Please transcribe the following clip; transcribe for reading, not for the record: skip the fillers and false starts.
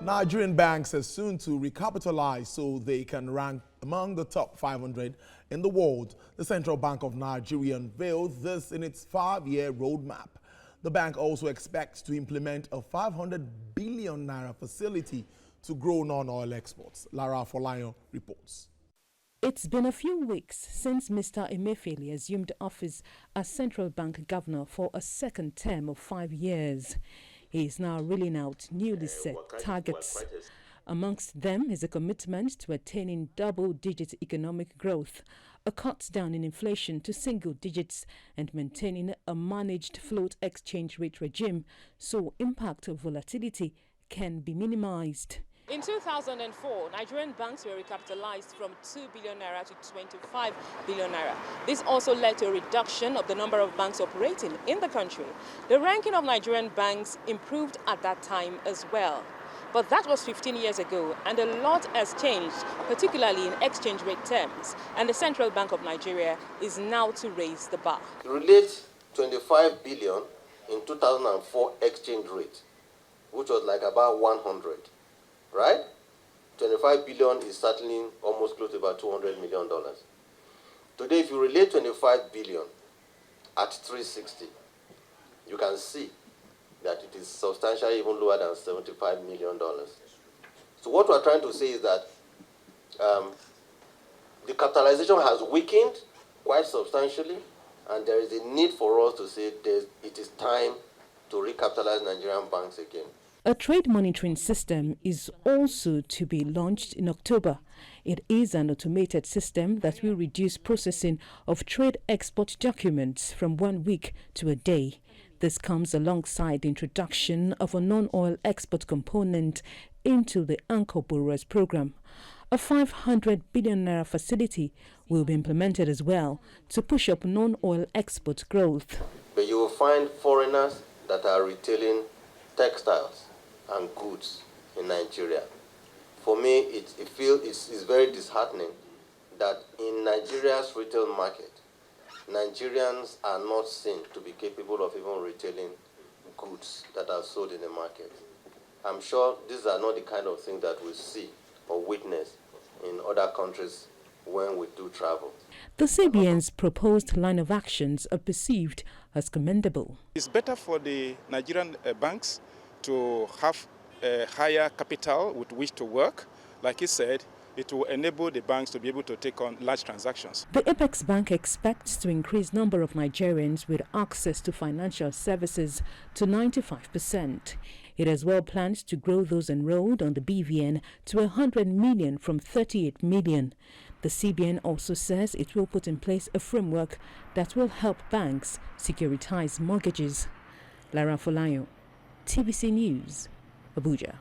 Nigerian banks are soon to recapitalize so they can rank among the top 500 in the world. The Central Bank of Nigeria unveiled this in its 5-year roadmap. The bank also expects to implement a 500 billion naira facility to grow non-oil exports. Lara Folayo reports. It's been a few weeks since Mr. Emefiele assumed office as central bank governor for a second term of 5 years. He is now reeling out newly set targets. Amongst them is a commitment to attaining double-digit economic growth, a cut down in inflation to single digits, and maintaining a managed float exchange rate regime so impact of volatility can be minimized. In 2004, Nigerian banks were recapitalized from 2 billion naira to 25 billion naira. This also led to a reduction of the number of banks operating in the country. The ranking of Nigerian banks improved at that time as well. But that was 15 years ago, and a lot has changed, particularly in exchange rate terms. And the Central Bank of Nigeria is now to raise the bar. Relate 25 billion in 2004 exchange rate, which was like about 100. Right? 25 billion is certainly almost close to about $200 million. Today, if you relate 25 billion at 360, you can see that it is substantially even lower than $75 million. So what we're trying to say is that the capitalization has weakened quite substantially, and there is a need for us to say it is time to recapitalize Nigerian banks again. A trade monitoring system is also to be launched in October. It is an automated system that will reduce processing of trade export documents from 1 week to a day. This comes alongside the introduction of a non-oil export component into the Anchor Borrowers Program. A 500 billion naira facility will be implemented as well to push up non-oil export growth. But you will find foreigners that are retailing textiles and goods in Nigeria. For me, it's very disheartening that in Nigeria's retail market, Nigerians are not seen to be capable of even retailing goods that are sold in the market. I'm sure these are not the kind of things that we see or witness in other countries when we do travel. The CBN's proposed line of actions are perceived as commendable. It's better for the Nigerian banks to have a higher capital with which to work. Like he said, it will enable the banks to be able to take on large transactions. The Apex Bank expects to increase number of Nigerians with access to financial services to 95%. It as well plans to grow those enrolled on the BVN to 100 million from 38 million. The CBN also says it will put in place a framework that will help banks securitize mortgages. Lara Folayo, TBC News, Abuja.